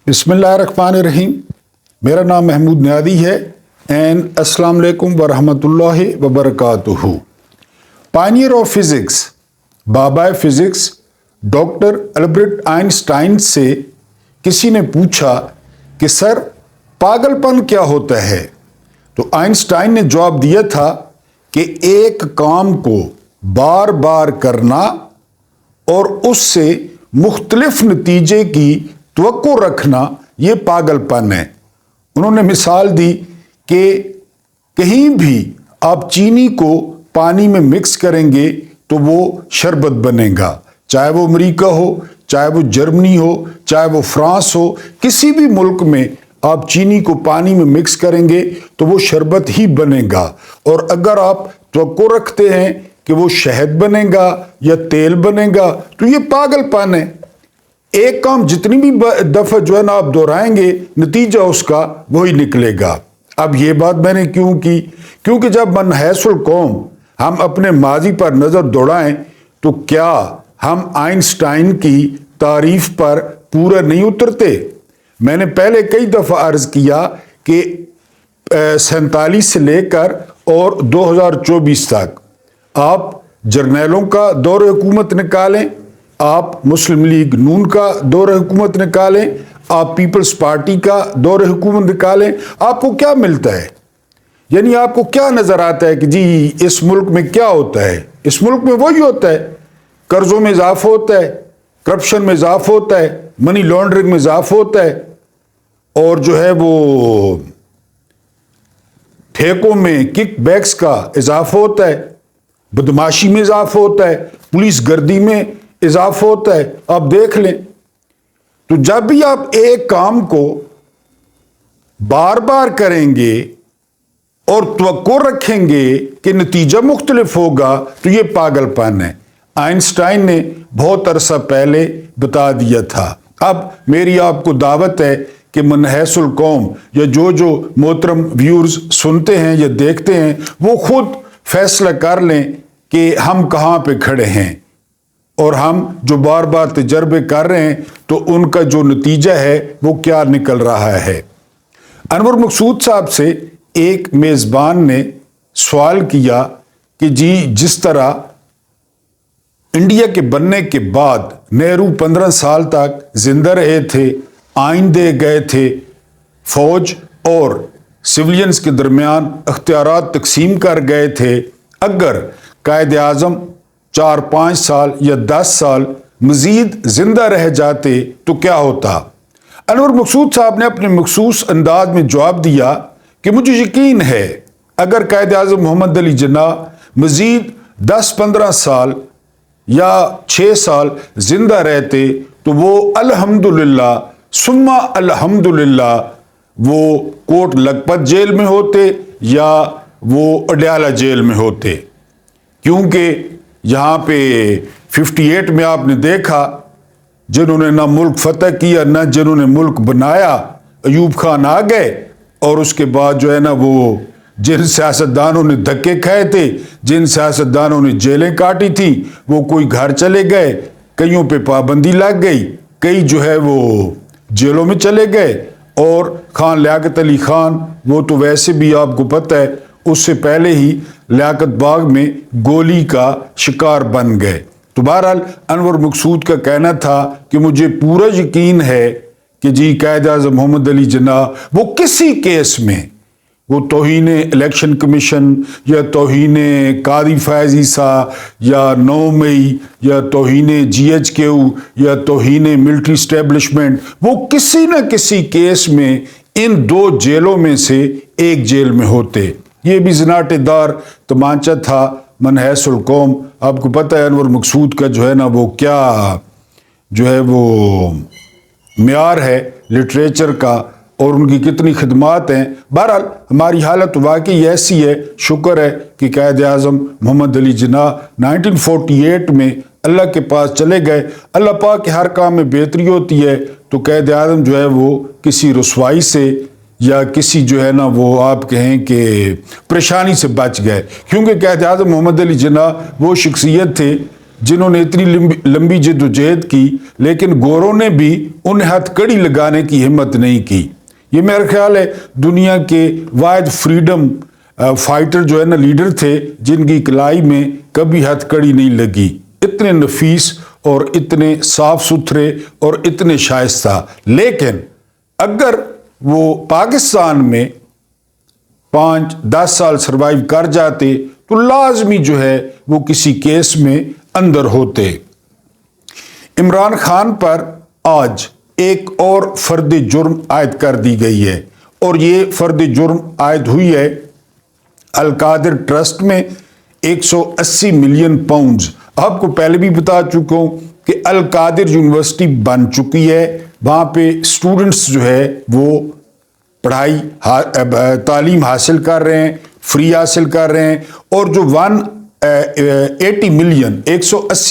बिस्मिल्लाहिर्रहमानिर्रहीम। मेरा नाम महमूद नियादी है एंड अस्सलाम वालेकुम वरहमतुल्लाहि वबरकातुहू। पायनियर ऑफ फिजिक्स, बाबा फिजिक्स डॉक्टर अल्बर्ट आइंस्टाइन से किसी ने पूछा कि सर पागलपन क्या होता है, तो आइंस्टाइन ने जवाब दिया था कि एक काम को बार बार करना और उससे मुख्तलिफ नतीजे की तवक्को रखना ये पागलपन है। उन्होंने मिसाल दी कि कहीं भी आप चीनी को पानी में मिक्स करेंगे तो वो शरबत बनेगा, चाहे वो अमेरिका हो, चाहे वो जर्मनी हो, चाहे वो फ्रांस हो। किसी भी मुल्क में आप चीनी को पानी में मिक्स करेंगे तो वो शरबत ही बनेगा। और अगर आप तवक्को रखते हैं कि वो शहद बनेगा या तेल बनेगा तो ये पागलपन है। एक काम जितनी भी दफा जो है ना आप दोहराएंगे, नतीजा उसका वही निकलेगा। अब ये बात मैंने क्यों की? क्योंकि जब मनहैसुल कौम हम अपने माजी पर नजर दौड़ाएं तो क्या हम आइंस्टाइन की तारीफ पर पूरा नहीं उतरते? मैंने पहले कई दफा अर्ज किया कि 47 से लेकर और 2024 तक आप जर्नैलों का दौर हुकूमत निकालें, आप मुस्लिम लीग नून का दौर हुकूमत निकालें, आप पीपल्स पार्टी का दौर हुकूमत निकालें, आपको क्या मिलता है? यानी आपको क्या नजर आता है कि जी इस मुल्क में क्या होता है? इस मुल्क में वही होता है, कर्जों में इजाफा होता है, करप्शन में इजाफा होता है, मनी लॉन्ड्रिंग में इजाफा होता है, और जो है वो ठेकों में किक बैक्स का इजाफा होता है, बदमाशी में इजाफा होता है, पुलिस गर्दी में इजाफा होता है। आप देख लें। तो जब भी आप एक काम को बार बार करेंगे और तवक्को रखेंगे कि नतीजा मुख्तलिफ होगा तो ये पागलपन है। आइंस्टाइन ने बहुत अरसा पहले बता दिया था। अब मेरी आपको दावत है कि मनहैसुल कौम या जो मोहतरम व्यूअर्स सुनते हैं या देखते हैं वो खुद फैसला कर लें कि हम कहाँ पे खड़े हैं, और हम जो बार बार तजर्बे कर रहे हैं तो उनका जो नतीजा है वो क्या निकल रहा है। अनवर मकसूद साहब से एक मेज़बान ने सवाल किया कि जी जिस तरह इंडिया के बनने के बाद नेहरू 15 साल तक जिंदा रहे थे, आइन दे गए थे, फौज और सिविलियंस के दरमियान अख्तियारात तकसीम कर गए थे, अगर कायद आज़म 4-5 साल या 10 साल मजीद जिंदा रह जाते तो क्या होता? अनवर मकसूद साहब ने अपने मखसूस अंदाज में जवाब दिया कि मुझे यकीन है अगर कायद आज़म मोहम्मद अली जिन्नाह मजीद 10-15 साल या 6 साल जिंदा रहते तो वो अल्हम्दुलिल्लाह सुम्मा अल्हम्दुलिल्लाह वो कोट लखपत जेल में होते या वो अडयाला जेल में होते। क्योंकि यहाँ पे 58 में आपने देखा जिन्होंने ना मुल्क फतह किया ना जिन्होंने मुल्क बनाया, अयूब खान आ गए, और उसके बाद जो है ना वो जिन सियासतदानों ने धक्के खाए थे, जिन सियासतदानों ने जेलें काटी थी, वो कोई घर चले गए, कईयों पे पाबंदी लग गई, कई जो है वो जेलों में चले गए, और खान लियाकत अली खान वो तो वैसे भी आपको पता है उससे पहले ही लियाकत बाग में गोली का शिकार बन गए। तो बहरहाल अनवर मकसूद का कहना था कि मुझे पूरा यकीन है कि जी कायद आज़म मोहम्मद अली जिन्नाह वो किसी केस में, वो तौहीन इलेक्शन कमीशन या तौहीन कादी फैज़ ईसा या 9 मई या तौहीन GHQ या तौहीन मिलिट्री स्टैब्लिशमेंट, वो किसी न किसी केस में इन 2 जेलों में से एक जेल में होते। ये भी ज़नाटेदार तमांचा था मनहैसुल कौम। आपको पता है अनवर मकसूद का जो है ना वो क्या जो है वो म्यार है लिटरेचर का, और उनकी कितनी खिदमात हैं। बहरहाल हमारी हालत वाकई ऐसी है, शुक्र है कि कायद आज़म मोहम्मद अली जिन्नाह 1948 में अल्लाह के पास चले गए। अल्लाह पाक के हर काम में बेहतरी होती है, तो कायद आज़म जो है वो किसी रुसवाई से या किसी जो है ना वो आप कहें कि परेशानी से बच गए। क्योंकि कायद आज़म मोहम्मद अली जिन्नाह वो शख्सियत थे जिन्होंने इतनी लंबी जद्दोजहद की, लेकिन गोरों ने भी उन्हें हथकड़ी लगाने की हिम्मत नहीं की। ये मेरा ख्याल है दुनिया के वाहिद फ्रीडम फाइटर जो है ना लीडर थे जिनकी कलाई में कभी हथकड़ी नहीं लगी। इतने नफीस और इतने साफ सुथरे और इतने शाइस्ता। लेकिन अगर वो पाकिस्तान में 5-10 साल सरवाइव कर जाते तो लाजमी जो है वो किसी केस में अंदर होते। इमरान खान पर आज एक और फर्द जुर्म आयद कर दी गई है और ये फर्द जुर्म आयद हुई है अल-कादिर ट्रस्ट में 180 मिलियन पाउंड्स। आपको पहले भी बता चुका हूं कि अल-कादिर यूनिवर्सिटी बन चुकी है, वहां पे स्टूडेंट्स जो है वो पढ़ाई तालीम हासिल कर रहे हैं, फ्री हासिल कर रहे हैं। और जो 180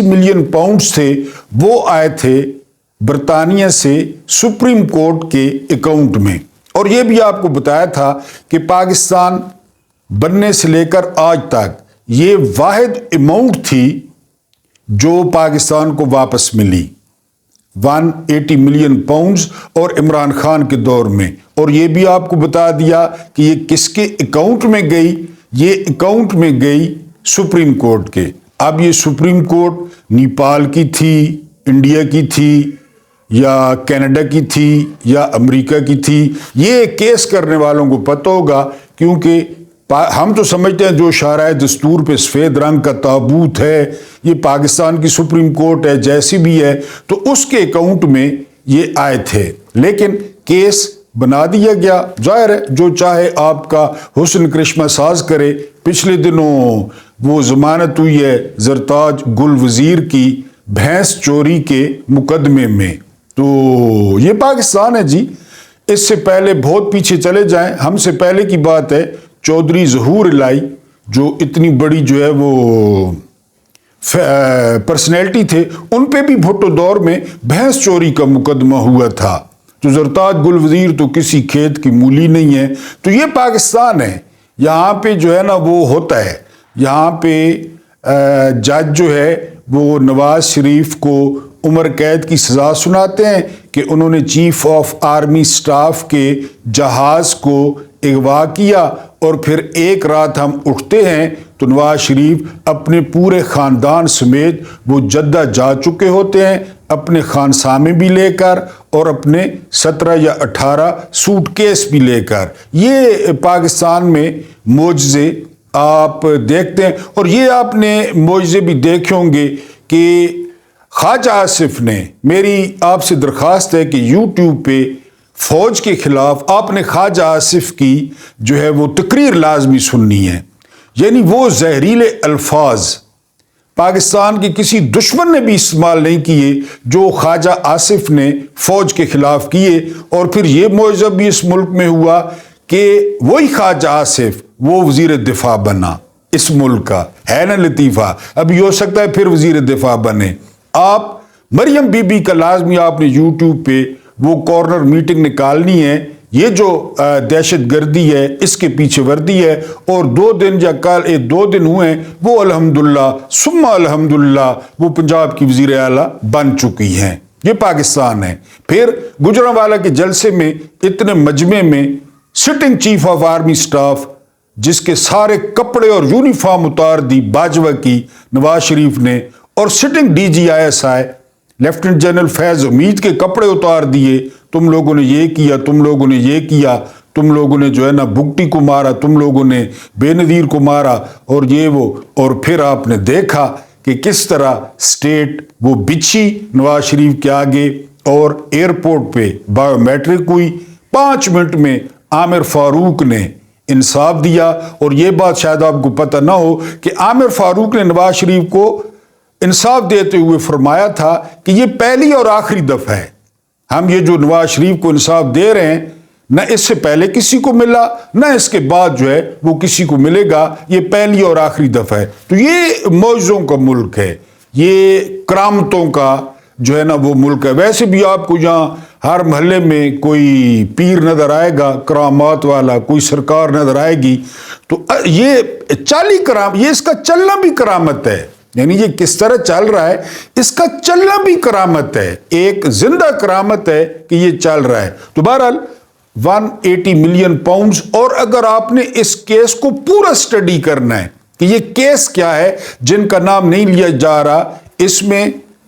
मिलियन पाउंड्स थे वो आए थे बरतानिया से सुप्रीम कोर्ट के अकाउंट में। और ये भी आपको बताया था कि पाकिस्तान बनने से लेकर आज तक ये वाहिद अमाउंट थी जो पाकिस्तान को वापस मिली, 180 मिलियन पाउंड्स और इमरान खान के दौर में। और ये भी आपको बता दिया कि ये किसके अकाउंट में गई, ये अकाउंट में गई सुप्रीम कोर्ट के। अब ये सुप्रीम कोर्ट नेपाल की थी, इंडिया की थी या कनाडा की थी या अमेरिका की थी, ये केस करने वालों को पता होगा, क्योंकि हम तो समझते हैं जो शाराए दस्तूर पे सफ़ेद रंग का ताबूत है ये पाकिस्तान की सुप्रीम कोर्ट है, जैसी भी है, तो उसके अकाउंट में ये आए थे। लेकिन केस बना दिया गया। जाहिर है जो चाहे आपका हुस्न करिश्मा साज करे। पिछले दिनों वो जमानत हुई है जरताज गुल वजीर की भैंस चोरी के मुकदमे में। तो ये पाकिस्तान है जी। इससे पहले बहुत पीछे चले जाएं, हमसे पहले की बात है, चौधरी ज़हूर इलाई जो इतनी बड़ी जो है वो पर्सनैलिटी थे, उन पे भी भुट्टो दौर में भैंस चोरी का मुकदमा हुआ था। तो जरताज गुल वजीर तो किसी खेत की मूली नहीं है। तो ये पाकिस्तान है, यहाँ पे जो है ना वो होता है। यहाँ पे जज जो है वो नवाज शरीफ को उम्र कैद की सज़ा सुनाते हैं कि उन्होंने चीफ ऑफ आर्मी स्टाफ के जहाज़ को अगवा किया और फिर एक रात हम उठते हैं तो नवाज शरीफ अपने पूरे ख़ानदान समेत वो जद्दा जा चुके होते हैं, अपने खानसामे भी लेकर और अपने 17 या 18 सूटकेस भी लेकर। ये पाकिस्तान में मोजज़े आप देखते हैं। और ये आपने मोजज़े भी देखे होंगे कि ख्वाजा आसिफ ने, मेरी आपसे दरख्वास्त है कि यूट्यूब पे फौज के खिलाफ आपने ख्वाजा आसिफ की जो है वो तकरीर लाजमी सुननी है। यानी वो जहरीले अल्फाज पाकिस्तान के किसी दुश्मन ने भी इस्तेमाल नहीं किए जो ख्वाजा आसिफ ने फौज के खिलाफ किए। और फिर ये मौजज़ा भी इस मुल्क में हुआ कि वही ख्वाजा आसिफ वो वजीर दिफा बना इस मुल्क का। है ना लतीफ़ा, अभी हो सकता है फिर वजीर दिफा बने। आप मरियम बीबी का लाजमी आपने यूट्यूब पे वो कॉर्नर मीटिंग निकालनी है। ये जो दहशत गर्दी है इसके पीछे वर्दी है। और 2 दिन या कल 2 दिन हुए वो अल्हम्दुलिल्लाह सुम्मा अल्हम्दुलिल्लाह वो पंजाब की वज़ीर आला बन चुकी हैं। ये पाकिस्तान है। फिर गुजरांवाला के जलसे में इतने मजमे में sitting chief of army staff जिसके सारे कपड़े और यूनिफॉर्म उतार दी बाजवा की नवाज शरीफ ने, और sitting DGISI lieutenant general Faiz Hamid के कपड़े उतार दिए। तुम लोगों ने ये किया, तुम लोगों ने ये किया, तुम लोगों ने जो है ना बुगटी को मारा, तुम लोगों ने बेनज़ीर को मारा और ये वो। और फिर आपने देखा कि किस तरह स्टेट वो बिछी नवाज शरीफ के आगे और एयरपोर्ट पे बायोमेट्रिक हुई। 5 मिनट में आमिर फारूक ने इंसाफ दिया। और ये बात शायद आपको पता ना हो कि आमिर फारूक ने नवाज शरीफ को इंसाफ देते हुए फरमाया था कि ये पहली और आखिरी दफा है, हम ये जो नवाज शरीफ को इंसाफ दे रहे हैं न इससे पहले किसी को मिला न इसके बाद जो है वो किसी को मिलेगा, ये पहली और आखिरी दफा है। तो ये मौजों का मुल्क है, ये करामतों का जो है ना वो मुल्क है। वैसे भी आपको यहाँ हर महल्ले में कोई पीर नजर आएगा करामात वाला, कोई सरकार नजर आएगी। तो ये चाली कराम, ये इसका चलना भी करामत है। یعنی یہ کس طرح چل رہا ہے، اس کا چلنا بھی کرامت ہے، ایک زندہ کرامت ہے کہ یہ چل رہا ہے۔ تو بہرحال 180 ملین پاؤنڈز، اور اگر آپ نے اس کیس کو پورا سٹڈی کرنا ہے کہ یہ کیس کیا ہے، جن کا نام نہیں لیا جا رہا، اس میں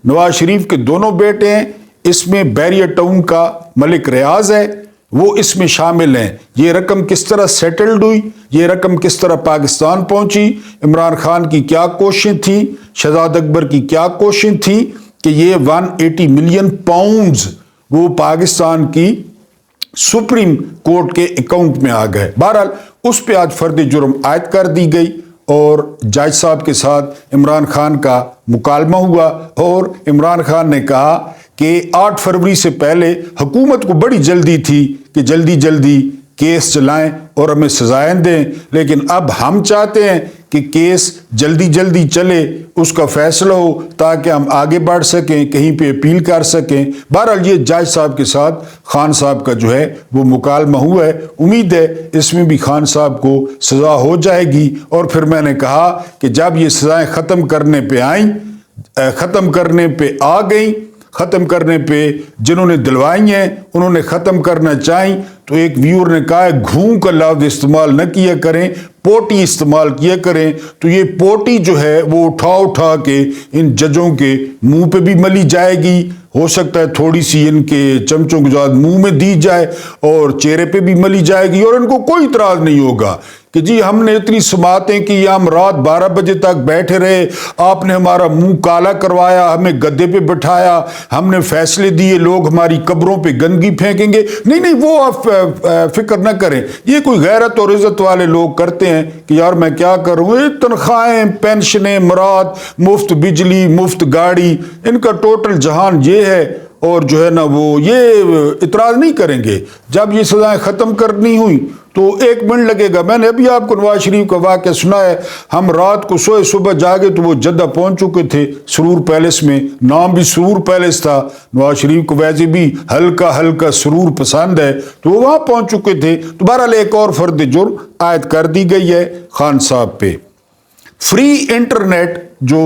نواز شریف کے دونوں بیٹے ہیں، اس میں بیریا ٹاؤن کا ملک ریاض ہے، وہ اس میں شامل ہیں۔ یہ رقم کس طرح سیٹلڈ ہوئی، یہ رقم کس طرح پاکستان پہنچی، عمران خان کی کیا کوششیں تھیں، شہزاد اکبر کی کیا کوششیں تھیں کہ یہ 180 ملین پاؤنڈز وہ پاکستان کی سپریم کورٹ کے اکاؤنٹ میں آ گئے۔ بہرحال اس پہ آج فرد جرم عائد کر دی گئی، اور جج صاحب کے ساتھ عمران خان کا مکالمہ ہوا، اور عمران خان نے کہا کہ 8 فروری سے پہلے حکومت کو بڑی جلدی تھی کہ جلدی جلدی کیس چلائیں اور ہمیں سزائیں دیں، لیکن اب ہم چاہتے ہیں کہ کیس جلدی جلدی چلے، اس کا فیصلہ ہو تاکہ ہم آگے بڑھ سکیں، کہیں پہ اپیل کر سکیں۔ بہرحال یہ جج صاحب کے ساتھ خان صاحب کا جو ہے وہ مکالمہ ہوا ہے، امید ہے اس میں بھی خان صاحب کو سزا ہو جائے گی۔ اور پھر میں نے کہا کہ جب یہ سزائیں ختم کرنے پہ آئیں، ختم کرنے پہ آ گئیں، ختم کرنے پہ جنہوں نے دلوائی ہیں انہوں نے ختم کرنا چاہیں، تو ایک ویور نے کہا ہے گھوں کا لفظ استعمال نہ کیا کریں، پوٹی استعمال کیا کریں۔ تو یہ پوٹی جو ہے وہ اٹھا اٹھا کے ان ججوں کے منہ پہ بھی ملی جائے گی، ہو سکتا ہے تھوڑی سی ان کے چمچوں کے ساتھ منہ میں دی جائے اور چہرے پہ بھی ملی جائے گی، اور ان کو کوئی اعتراض نہیں ہوگا کہ جی ہم نے اتنی سماعتیں کی، ہم رات 12 بجے تک بیٹھے رہے، آپ نے ہمارا منہ کالا کروایا، ہمیں گدے پہ بٹھایا، ہم نے فیصلے دیے، لوگ ہماری قبروں پہ گندگی پھینکیں گے۔ نہیں نہیں، وہ آپ فکر نہ کریں، یہ کوئی غیرت اور عزت والے لوگ کرتے ہیں کہ یار میں کیا کروں، یہ تنخواہیں، پینشنیں، مراد، مفت بجلی، مفت گاڑی، ان کا ٹوٹل جہان یہ ہے، اور جو ہے نا وہ یہ اعتراض نہیں کریں گے۔ جب یہ سزائیں ختم کرنی ہوئی تو 1 منٹ لگے گا۔ میں نے ابھی آپ کو نواز شریف کا واقعہ سنا ہے، ہم رات کو سوئے، صبح جاگے تو وہ جدہ پہنچ چکے تھے، سرور پیلس میں، نام بھی سرور پیلس تھا، نواز شریف کو ویسے بھی ہلکا ہلکا سرور پسند ہے، تو وہ وہاں پہنچ چکے تھے۔ تو بہرحال ایک اور فرد جرم عائد کر دی گئی ہے خان صاحب پہ۔ فری انٹرنیٹ جو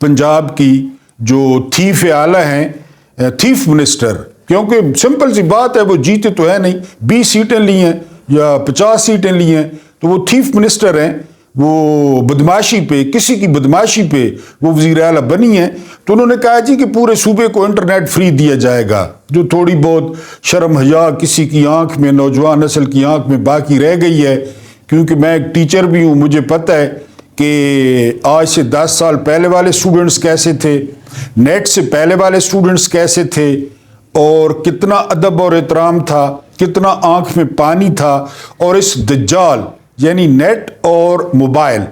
پنجاب کی جو تھیف اعلیٰ ہیں، تھیف منسٹر، کیونکہ سمپل سی بات ہے وہ جیتے تو ہے نہیں، 20 سیٹیں لی ہیں یا 50 سیٹیں لی ہیں، تو وہ تھیف منسٹر ہیں، وہ بدماشی پہ، کسی کی بدماشی پہ وہ وزیر اعلیٰ بنی ہیں، تو انہوں نے کہا جی کہ پورے صوبے کو انٹرنیٹ فری دیا جائے گا۔ جو تھوڑی بہت شرم حیا کسی کی آنکھ میں، نوجوان نسل کی آنکھ میں باقی رہ گئی ہے، کیونکہ میں ایک ٹیچر بھی ہوں، مجھے پتہ ہے کہ آج سے 10 سال پہلے والے اسٹوڈنٹس کیسے تھے، نیٹ سے پہلے والے اسٹوڈنٹس کیسے تھے، اور کتنا ادب اور احترام تھا، کتنا آنکھ میں پانی تھا، اور اس دجال یعنی نیٹ اور موبائل،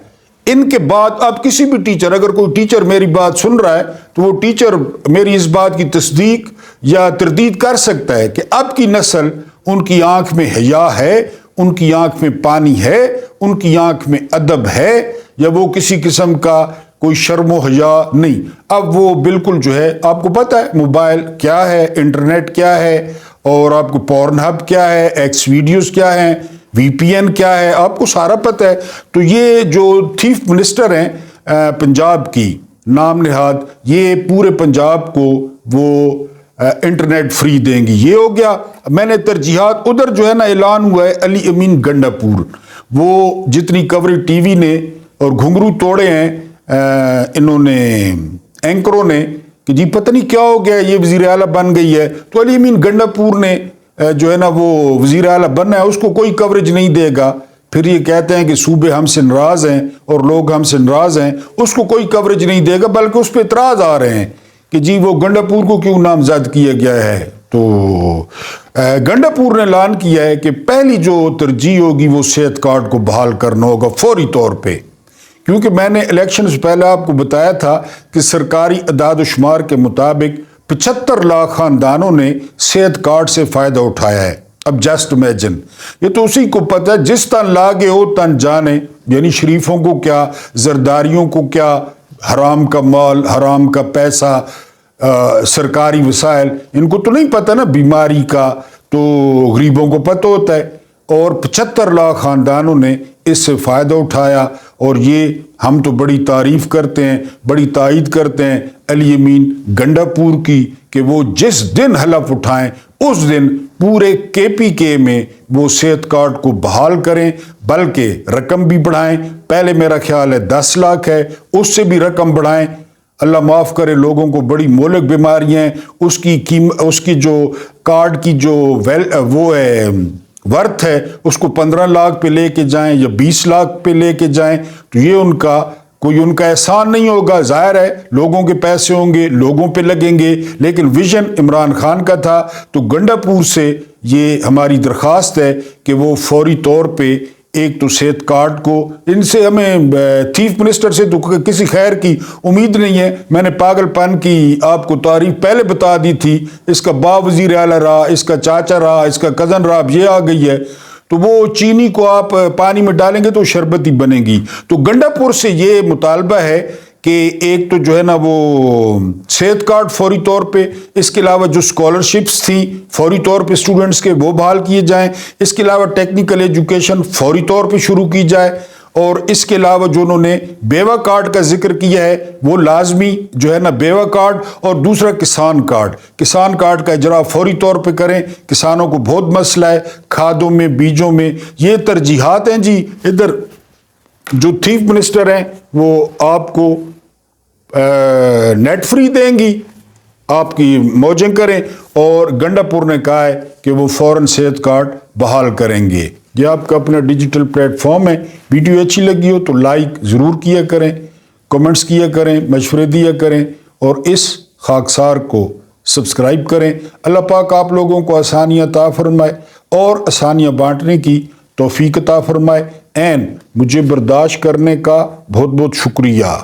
ان کے بعد اب کسی بھی ٹیچر، اگر کوئی ٹیچر میری بات سن رہا ہے تو وہ ٹیچر میری اس بات کی تصدیق یا تردید کر سکتا ہے کہ اب کی نسل، ان کی آنکھ میں حیا ہے، ان کی آنکھ میں پانی ہے، ان کی آنکھ میں ادب ہے، یا وہ کسی قسم کا کوئی شرم و حیا نہیں۔ اب وہ بالکل جو ہے، آپ کو پتہ ہے موبائل کیا ہے، انٹرنیٹ کیا ہے، اور آپ کو پورن ہب کیا ہے، ایکس ویڈیوز کیا ہیں، وی پی این کیا ہے، آپ کو سارا پتہ ہے۔ تو یہ جو تھیف منسٹر ہیں پنجاب کی نام نہاد، یہ پورے پنجاب کو وہ انٹرنیٹ فری دیں گی، یہ ہو گیا۔ میں نے ترجیحات ادھر جو ہے نا اعلان ہوا ہے، علی امین گنڈا پور، وہ جتنی کوریج ٹی وی نے اور گھنگرو توڑے ہیں انہوں نے، اینکروں نے، کہ جی پتہ نہیں کیا ہو گیا، یہ وزیر اعلیٰ بن گئی ہے، تو علی امین گنڈا پور نے جو ہے نا وہ وزیر اعلیٰ بننا ہے، اس کو کوئی کوریج نہیں دے گا۔ پھر یہ کہتے ہیں کہ صوبے ہم سے ناراض ہیں اور لوگ ہم سے ناراض ہیں، اس کو کوئی کوریج نہیں دے گا، بلکہ اس پہ اعتراض آ رہے ہیں کہ جی وہ گنڈا پور کو کیوں نامزد کیا گیا ہے۔ تو گنڈا پور نے اعلان کیا ہے کہ پہلی جو ترجیح ہوگی وہ صحت کارڈ کو بحال کرنا ہوگا فوری طور پہ، کیونکہ میں نے الیکشن سے پہلے آپ کو بتایا تھا کہ سرکاری اعداد و شمار کے مطابق 75 لاکھ خاندانوں نے صحت کارڈ سے فائدہ اٹھایا ہے۔ اب جسٹ امیجن، یہ تو اسی کو پتہ ہے، جس تن لاگے ہو تن جانے، یعنی شریفوں کو کیا، زرداریوں کو کیا، حرام کا مال، حرام کا پیسہ، سرکاری وسائل، ان کو تو نہیں پتہ نا، بیماری کا تو غریبوں کو پتہ ہوتا ہے۔ اور 75 لاکھ خاندانوں نے اس سے فائدہ اٹھایا، اور یہ ہم تو بڑی تعریف کرتے ہیں، بڑی تائید کرتے ہیں علی امین گنڈا پور کی کہ وہ جس دن حلف اٹھائیں اس دن پورے کے پی کے میں وہ صحت کارڈ کو بحال کریں، بلکہ رقم بھی بڑھائیں۔ پہلے میرا خیال ہے 10 لاکھ ہے، اس سے بھی رقم بڑھائیں۔ اللہ معاف کرے، لوگوں کو بڑی مہلک بیماریاں ہیں، اس کی جو کارڈ کی جو وہ ہے ورتھ ہے اس کو 15 لاکھ پہ لے کے جائیں یا 20 لاکھ پہ لے کے جائیں، تو یہ ان کا احسان نہیں ہوگا۔ ظاہر ہے لوگوں کے پیسے ہوں گے، لوگوں پہ لگیں گے، لیکن ویژن عمران خان کا تھا۔ تو گنڈا پور سے یہ ہماری درخواست ہے کہ وہ فوری طور پہ ایک تو صحت کارڈ کو، ان سے ہمیں چیف منسٹر سے تو کسی خیر کی امید نہیں ہے۔ میں نے پاگل پن کی آپ کو تعریف پہلے بتا دی تھی، اس کا باپ وزیر اعلیٰ رہا، اس کا چاچا رہا، اس کا کزن رہا، اب یہ آ گئی ہے، تو وہ چینی کو آپ پانی میں ڈالیں گے تو شربت ہی بنے گی۔ تو گنڈا پور سے یہ مطالبہ ہے کہ ایک تو جو ہے نا وہ صحت کارڈ فوری طور پہ، اس کے علاوہ جو اسکالرشپس تھیں فوری طور پہ اسٹوڈنٹس کے وہ بحال کیے جائیں، اس کے علاوہ ٹیکنیکل ایجوکیشن فوری طور پہ شروع کی جائے، اور اس کے علاوہ جو انہوں نے بیوہ کارڈ کا ذکر کیا ہے وہ لازمی جو ہے نا بیوہ کارڈ، اور دوسرا کسان کارڈ کا اجرا فوری طور پہ کریں۔ کسانوں کو بہت مسئلہ ہے کھادوں میں، بیجوں میں، یہ ترجیحات ہیں جی۔ ادھر جو چیف منسٹر ہیں وہ آپ کو نیٹ فری دیں گی، آپ کی موجیں کریں، اور گنڈا پور نے کہا ہے کہ وہ فوراً صحت کارڈ بحال کریں گے۔ یہ آپ کا اپنا ڈیجیٹل پلیٹ فارم ہے، ویڈیو اچھی لگی ہو تو لائک ضرور کیا کریں، کمنٹس کیا کریں، مشورے دیا کریں، اور اس خاکسار کو سبسکرائب کریں۔ اللہ پاک آپ لوگوں کو آسانیاں عطا فرمائے اور آسانیاں بانٹنے کی توفیق عطا فرمائے۔ مجھے برداشت کرنے کا بہت بہت شکریہ۔